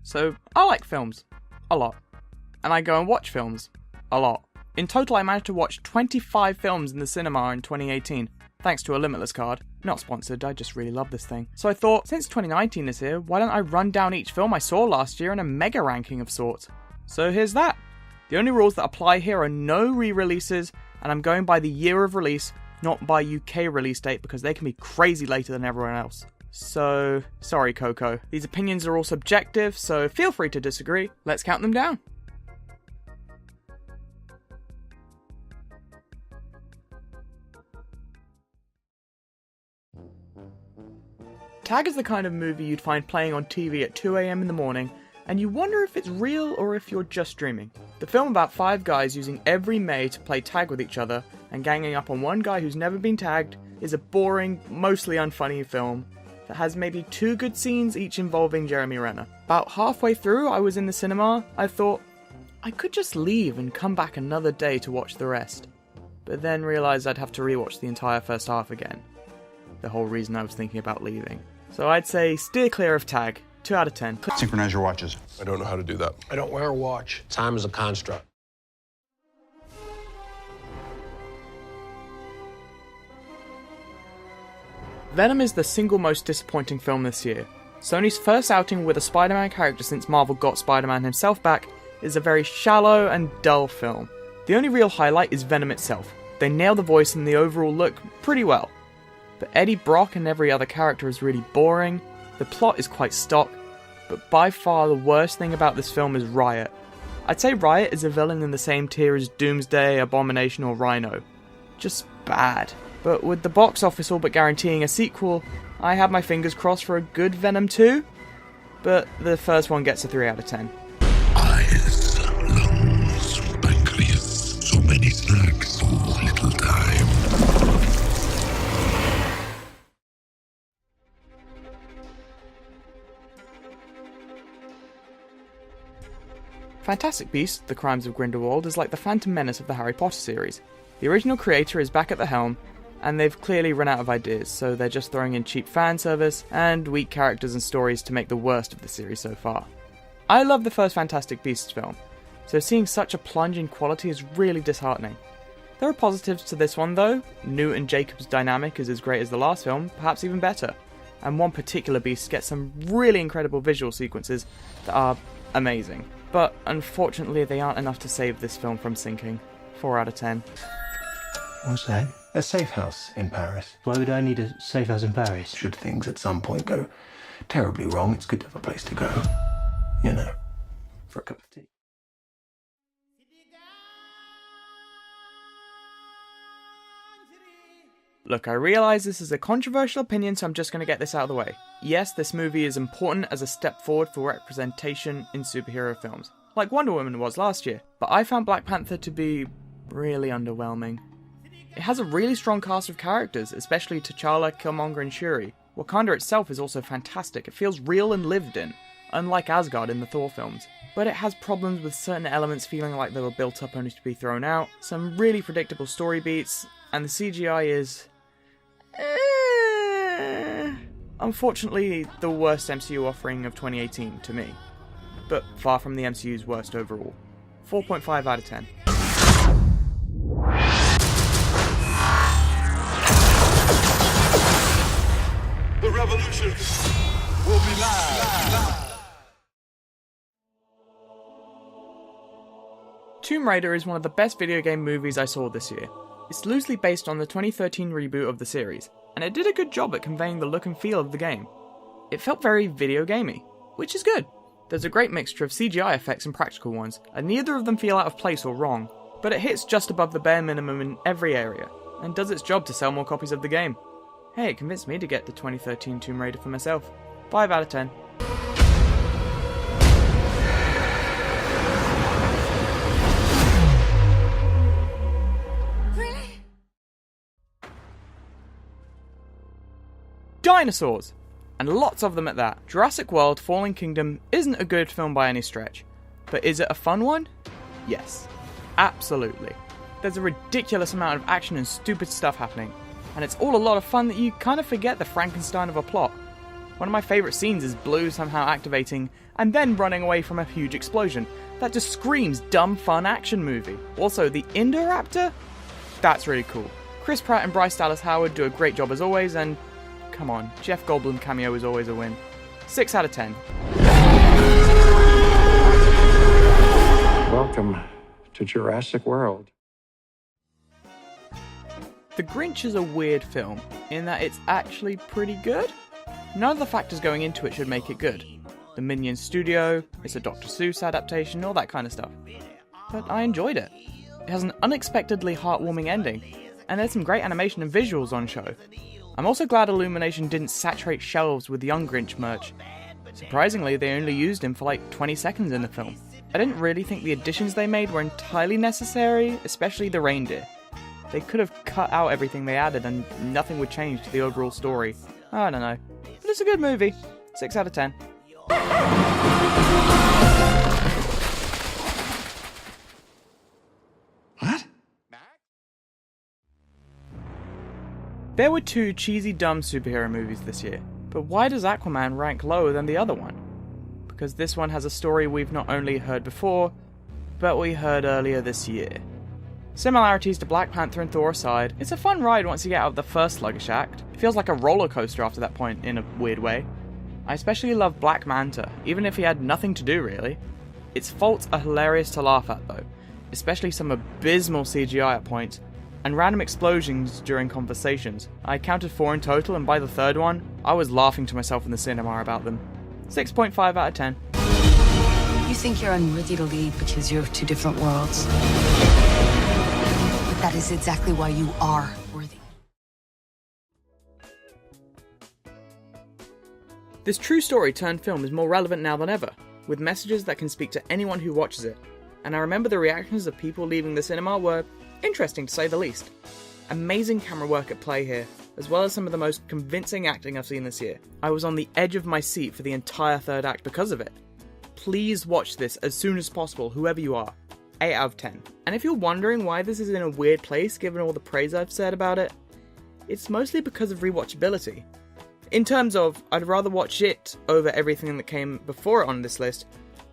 So I like films. A lot. And I go and watch films. A lot. In total, I managed to watch 25 films in the cinema in 2018, thanks to a Limitless card. Not sponsored, I just really love this thing. So I thought, since 2019 is here, why don't I run down each film I saw last year in a mega ranking of sorts? So here's that. The only rules that apply here are no re-releases, and I'm going by the year of release, not by UK release date, because they can be crazy later than everyone else. So, sorry Coco. These opinions are all subjective, so feel free to disagree. Let's count them down. Tag is the kind of movie you'd find playing on TV at 2 AM in the morning, and you wonder if it's real or if you're just dreaming. The film about 5 guys using every May to play tag with each other and ganging up on one guy who's never been tagged is a boring, mostly unfunny film that has maybe 2 good scenes each involving Jeremy Renner. About halfway through I was in the cinema, I thought, I could just leave and come back another day to watch the rest. But then realised I'd have to rewatch the entire first half again. The whole reason I was thinking about leaving. So I'd say steer clear of Tag. 2 out of 10. Synchronize your watches. I don't know how to do that. I don't wear a watch. Time is a construct. Venom is the single most disappointing film this year. Sony's first outing with a Spider-Man character since Marvel got Spider-Man himself back is a very shallow and dull film. The only real highlight is Venom itself. They nail the voice and the overall look pretty well. But Eddie Brock and every other character is really boring, the plot is quite stock, but by far the worst thing about this film is Riot. I'd say Riot is a villain in the same tier as Doomsday, Abomination or Rhino. Just bad. But with the box office all but guaranteeing a sequel, I have my fingers crossed for a good Venom 2, but the first one gets a 3 out of 10. Eyes, lungs, pancreas, so many snacks, so little time. Fantastic Beasts: The Crimes of Grindelwald is like the Phantom Menace of the Harry Potter series. The original creator is back at the helm, and they've clearly run out of ideas, so they're just throwing in cheap fan service and weak characters and stories to make the worst of the series so far. I love the first Fantastic Beasts film, so seeing such a plunge in quality is really disheartening. There are positives to this one though. Newt and Jacob's dynamic is as great as the last film, perhaps even better, and one particular beast gets some really incredible visual sequences that are amazing. But unfortunately they aren't enough to save this film from sinking. 4 out of 10. What's that? A safe house in Paris. Why would I need a safe house in Paris? Should things at some point go terribly wrong, it's good to have a place to go. You know, for a cup of tea. Look, I realise this is a controversial opinion, so I'm just going to get this out of the way. Yes, this movie is important as a step forward for representation in superhero films, like Wonder Woman was last year, but I found Black Panther to be really underwhelming. It has a really strong cast of characters, especially T'Challa, Killmonger and Shuri. Wakanda itself is also fantastic, it feels real and lived in, unlike Asgard in the Thor films. But it has problems with certain elements feeling like they were built up only to be thrown out, some really predictable story beats, and the CGI is... unfortunately, the worst MCU offering of 2018 to me, but far from the MCU's worst overall. 4.5 out of 10. The revolution will be live. Tomb Raider is one of the best video game movies I saw this year. It's loosely based on the 2013 reboot of the series, and it did a good job at conveying the look and feel of the game. It felt very video gamey, which is good. There's a great mixture of CGI effects and practical ones, and neither of them feel out of place or wrong, but it hits just above the bare minimum in every area, and does its job to sell more copies of the game. Hey, it convinced me to get the 2013 Tomb Raider for myself. 5 out of 10. Dinosaurs! And lots of them at that. Jurassic World Fallen Kingdom isn't a good film by any stretch. But is it a fun one? Yes. Absolutely. There's a ridiculous amount of action and stupid stuff happening. And it's all a lot of fun that you kind of forget the Frankenstein of a plot. One of my favourite scenes is Blue somehow activating and then running away from a huge explosion. That just screams dumb fun action movie. Also, the Indoraptor? That's really cool. Chris Pratt and Bryce Dallas Howard do a great job as always, and come on, Jeff Goldblum cameo is always a win. 6 out of 10. Welcome to Jurassic World. The Grinch is a weird film, in that it's actually pretty good. None of the factors going into it should make it good. The Minions studio, it's a Dr. Seuss adaptation, all that kind of stuff. But I enjoyed it. It has an unexpectedly heartwarming ending, and there's some great animation and visuals on show. I'm also glad Illumination didn't saturate shelves with Young Grinch merch. Surprisingly, they only used him for like 20 seconds in the film. I didn't really think the additions they made were entirely necessary, especially the reindeer. They could have cut out everything they added and nothing would change to the overall story. I don't know. But it's a good movie. 6 out of 10. What? There were 2 cheesy dumb superhero movies this year, but why does Aquaman rank lower than the other one? Because this one has a story we've not only heard before, but we heard earlier this year. Similarities to Black Panther and Thor aside, it's a fun ride once you get out of the first sluggish act. It feels like a roller coaster after that point in a weird way. I especially love Black Manta, even if he had nothing to do really. Its faults are hilarious to laugh at though, especially some abysmal CGI at points, and random explosions during conversations. I counted 4 in total, and by the third one, I was laughing to myself in the cinema about them. 6.5 out of 10. You think you're unworthy to lead because you're of 2 different worlds. But that is exactly why you are worthy. This true story turned film is more relevant now than ever, with messages that can speak to anyone who watches it. And I remember the reactions of people leaving the cinema were interesting to say the least. Amazing camera work at play here, as well as some of the most convincing acting I've seen this year. I was on the edge of my seat for the entire third act because of it. Please watch this as soon as possible, whoever you are. 8 out of 10. And if you're wondering why this is in a weird place given all the praise I've said about it, it's mostly because of rewatchability. In terms of, I'd rather watch it over everything that came before it on this list,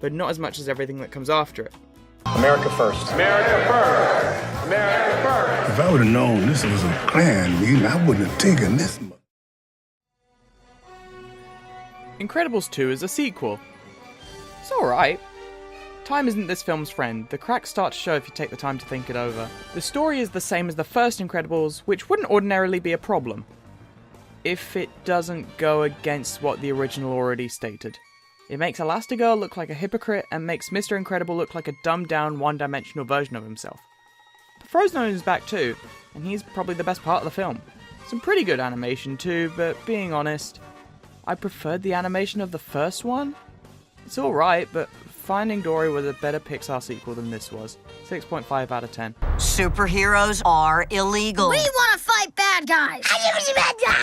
but not as much as everything that comes after it. America first. America first. America first. If I would have known this was a Klan meeting, I wouldn't have taken this much. Incredibles 2 is a sequel. It's alright. Time isn't this film's friend. The cracks start to show if you take the time to think it over. The story is the same as the first Incredibles, which wouldn't ordinarily be a problem, if it doesn't go against what the original already stated. It makes Elastigirl look like a hypocrite and makes Mr. Incredible look like a dumbed-down, one-dimensional version of himself. But Frozone is back too, and he's probably the best part of the film. Some pretty good animation too, but being honest, I preferred the animation of the first one. It's alright, but Finding Dory was a better Pixar sequel than this was. 6.5 out of 10. Superheroes are illegal. We want to fight bad guys.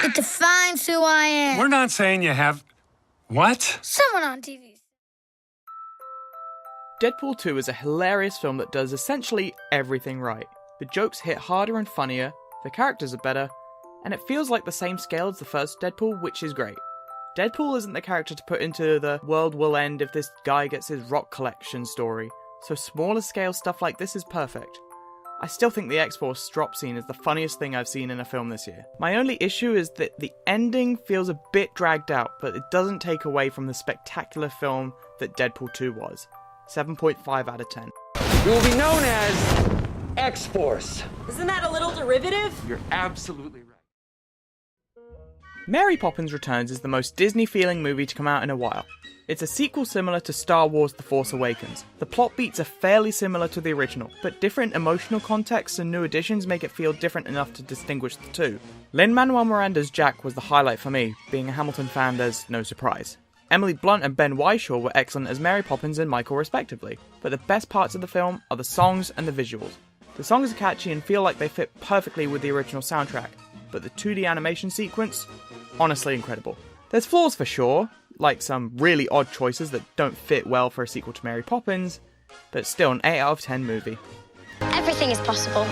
It defines who I am. We're not saying you have... What? Someone on TV. Deadpool 2 is a hilarious film that does essentially everything right. The jokes hit harder and funnier, the characters are better, and it feels like the same scale as the first Deadpool, which is great. Deadpool isn't the character to put into the world will end if this guy gets his rock collection story, so smaller scale stuff like this is perfect. I still think the X-Force drop scene is the funniest thing I've seen in a film this year. My only issue is that the ending feels a bit dragged out, but it doesn't take away from the spectacular film that Deadpool 2 was. 7.5 out of 10. We will be known as X-Force. Isn't that a little derivative? You're absolutely right. Mary Poppins Returns is the most Disney-feeling movie to come out in a while. It's a sequel similar to Star Wars The Force Awakens. The plot beats are fairly similar to the original, but different emotional contexts and new additions make it feel different enough to distinguish the two. Lin-Manuel Miranda's Jack was the highlight for me, being a Hamilton fan there's no surprise. Emily Blunt and Ben Whishaw were excellent as Mary Poppins and Michael respectively, but the best parts of the film are the songs and the visuals. The songs are catchy and feel like they fit perfectly with the original soundtrack, but the 2D animation sequence, honestly incredible. There's flaws for sure, like some really odd choices that don't fit well for a sequel to Mary Poppins, but still an 8 out of 10 movie. Everything is possible.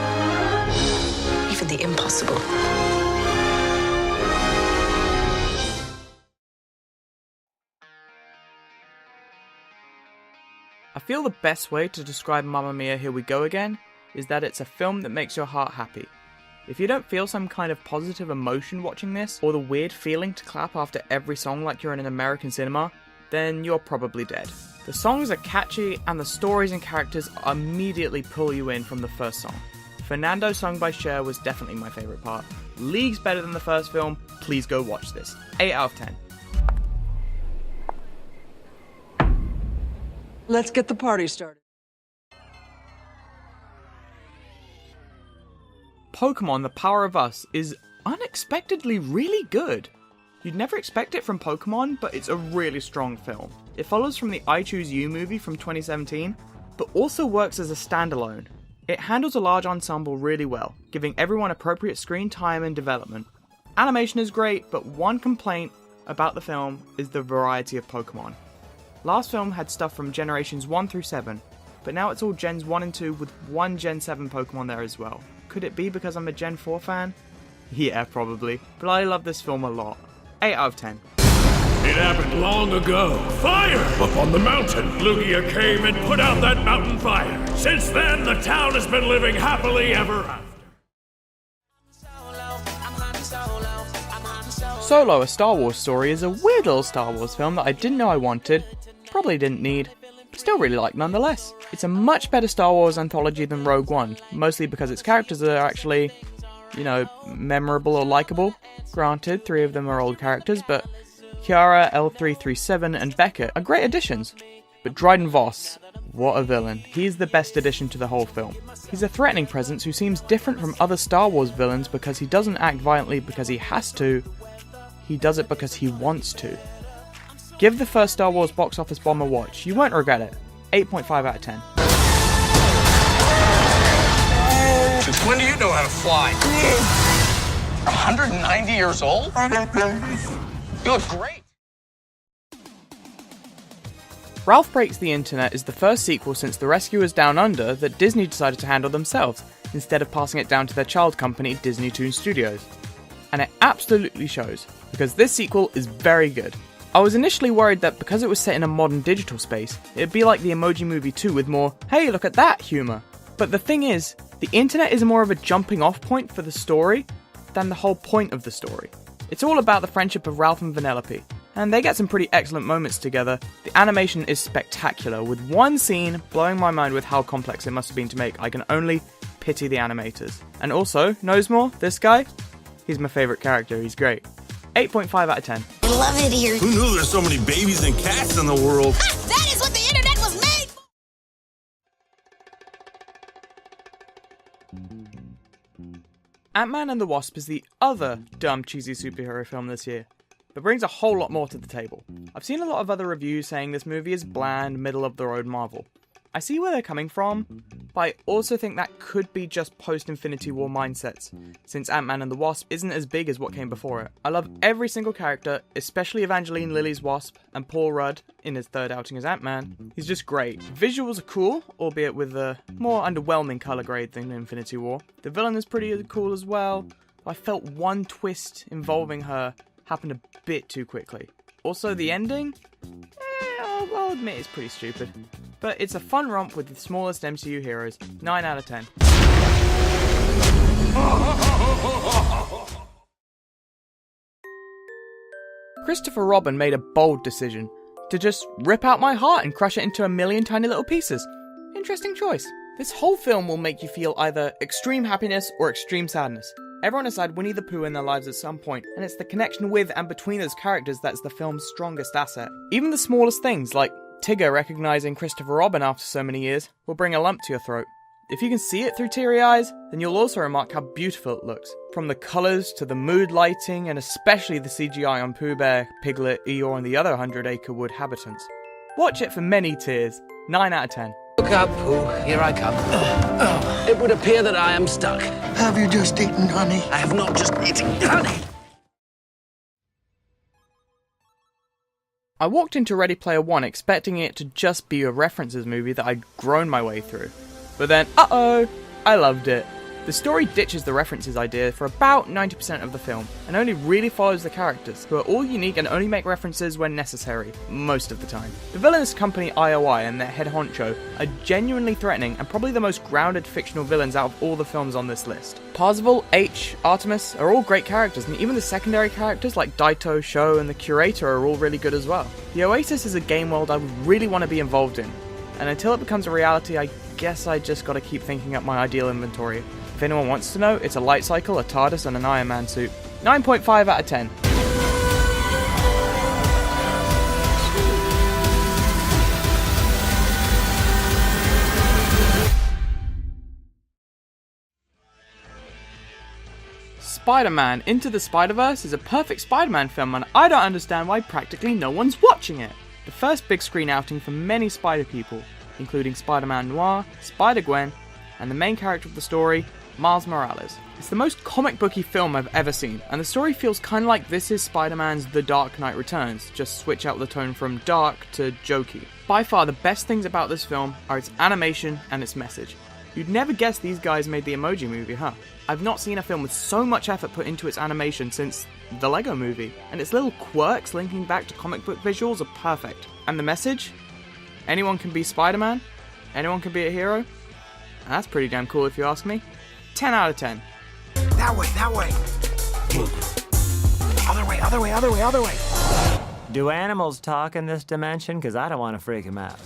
Even the impossible. I feel the best way to describe Mamma Mia Here We Go Again is that it's a film that makes your heart happy. If you don't feel some kind of positive emotion watching this, or the weird feeling to clap after every song like you're in an American cinema, then you're probably dead. The songs are catchy, and the stories and characters immediately pull you in from the first song. Fernando sung by Cher was definitely my favourite part. Leagues better than the first film, please go watch this. 8 out of 10. Let's get the party started. Pokemon The Power of Us is unexpectedly really good. You'd never expect it from Pokemon, but it's a really strong film. It follows from the I Choose You movie from 2017, but also works as a standalone. It handles a large ensemble really well, giving everyone appropriate screen time and development. Animation is great, but one complaint about the film is the variety of Pokemon. Last film had stuff from generations 1 through 7, but now it's all gens 1 and 2 with one Gen 7 Pokemon there as well. Could it be because I'm a Gen 4 fan? Yeah, probably, but I love this film a lot. 8 out of 10. It happened long ago. Fire! Up on the mountain, Lugia came and put out that mountain fire. Since then, the town has been living happily ever after. Solo, A Star Wars Story is a weird little Star Wars film that I didn't know I wanted, probably didn't need, but still really like nonetheless. It's a much better Star Wars anthology than Rogue One, mostly because its characters are actually, memorable or likeable. Granted, 3 of them are old characters, but Kiara, L337 and Beckett are great additions. But Dryden Voss, what a villain. He's the best addition to the whole film. He's a threatening presence who seems different from other Star Wars villains because he doesn't act violently because he has to, he does it because he wants to. Give the first Star Wars box office bomb a watch, you won't regret it. 8.5 out of 10. Since when do you know how to fly? 190 years old? You look great. Ralph Breaks the Internet is the first sequel since The Rescuers Down Under that Disney decided to handle themselves, instead of passing it down to their child company, Disney Toon Studios. And it absolutely shows, because this sequel is very good. I was initially worried that because it was set in a modern digital space, it'd be like the Emoji Movie 2 with more, hey look at that humour. But the thing is, the internet is more of a jumping off point for the story than the whole point of the story. It's all about the friendship of Ralph and Vanellope, and they get some pretty excellent moments together. The animation is spectacular, with one scene blowing my mind with how complex it must have been to make. I can only pity the animators. And also, Nosmore, this guy, he's my favourite character, he's great. 8.5 out of 10. I love it here. Who knew there's so many babies and cats in the world? That is what the internet was made for! Ant-Man and the Wasp is the other dumb cheesy superhero film this year, but brings a whole lot more to the table. I've seen a lot of other reviews saying this movie is bland, middle-of-the-road Marvel. I see where they're coming from, but I also think that could be just post-Infinity War mindsets, since Ant-Man and the Wasp isn't as big as what came before it. I love every single character, especially Evangeline Lilly's Wasp, and Paul Rudd in his third outing as Ant-Man. He's just great. Visuals are cool, albeit with a more underwhelming colour grade than Infinity War. The villain is pretty cool as well. I felt one twist involving her happened a bit too quickly. Also, the ending? I'll admit it's pretty stupid. But it's a fun romp with the smallest MCU heroes. 9 out of 10. Christopher Robin made a bold decision to just rip out my heart and crush it into a million tiny little pieces. Interesting choice. This whole film will make you feel either extreme happiness or extreme sadness. Everyone has had Winnie the Pooh in their lives at some point, and it's the connection with and between those characters that's the film's strongest asset. Even the smallest things, like Tigger recognizing Christopher Robin after so many years, will bring a lump to your throat. If you can see it through teary eyes, then you'll also remark how beautiful it looks. From the colours to the mood lighting, and especially the CGI on Pooh Bear, Piglet, Eeyore and the other 100-acre wood habitants. Watch it for many tears. 9 out of 10. Look up, Pooh. Here I come. It would appear that I am stuck. Have you just eaten honey? I have not just eaten honey. I walked into Ready Player One expecting it to just be a references movie that I'd grown my way through. But then, I loved it. The story ditches the references idea for about 90% of the film, and only really follows the characters, who are all unique and only make references when necessary, most of the time. The villainous company IOI and their head honcho are genuinely threatening and probably the most grounded fictional villains out of all the films on this list. Parzival, H, Artemis are all great characters, and even the secondary characters like Daito, Sho, and the Curator are all really good as well. The Oasis is a game world I would really want to be involved in, and until it becomes a reality, I guess I just gotta keep thinking up my ideal inventory. If anyone wants to know, it's a light cycle, a TARDIS, and an Iron Man suit. 9.5 out of 10. Spider-Man Into the Spider-Verse is a perfect Spider-Man film, and I don't understand why practically no one's watching it. The first big screen outing for many Spider people, including Spider-Man Noir, Spider-Gwen, and the main character of the story, Miles Morales. It's the most comic booky film I've ever seen, and the story feels kinda like this is Spider-Man's The Dark Knight Returns, just switch out the tone from dark to jokey. By far the best things about this film are its animation and its message. You'd never guess these guys made the Emoji Movie, huh? I've not seen a film with so much effort put into its animation since the Lego Movie, and its little quirks linking back to comic book visuals are perfect. And the message? Anyone can be Spider-Man, anyone can be a hero, and that's pretty damn cool if you ask me. 10 out of 10. That way, that way. Other way, other way, other way, other way. Do animals talk in this dimension? Because I don't want to freak them out.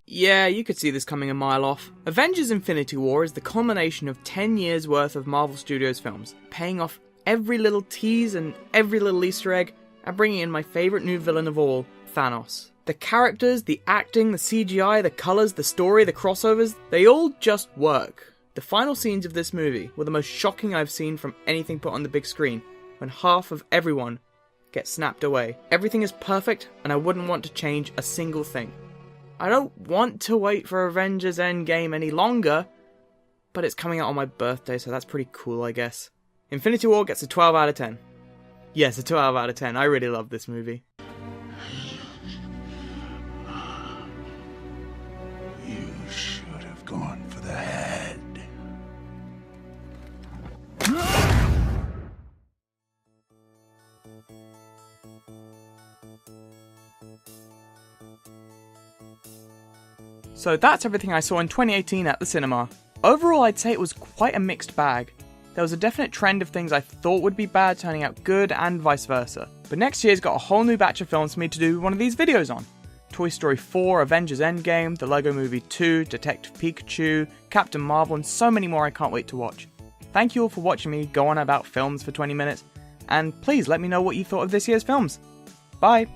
Yeah, you could see this coming a mile off. Avengers Infinity War is the culmination of 10 years worth of Marvel Studios films, paying off every little tease and every little Easter egg, and bringing in my favourite new villain of all, Thanos. The characters, the acting, the CGI, the colours, the story, the crossovers, they all just work. The final scenes of this movie were the most shocking I've seen from anything put on the big screen, when half of everyone gets snapped away. Everything is perfect, and I wouldn't want to change a single thing. I don't want to wait for Avengers Endgame any longer, but it's coming out on my birthday, so that's pretty cool, I guess. Infinity War gets a 12 out of 10. Yes, a 12 out of 10. I really love this movie. You should have gone for the head. So that's everything I saw in 2018 at the cinema. Overall, I'd say it was quite a mixed bag. There was a definite trend of things I thought would be bad turning out good, and vice versa. But next year's got a whole new batch of films for me to do one of these videos on. Toy Story 4, Avengers Endgame, The Lego Movie 2, Detective Pikachu, Captain Marvel, and so many more I can't wait to watch. Thank you all for watching me go on about films for 20 minutes, and please let me know what you thought of this year's films. Bye!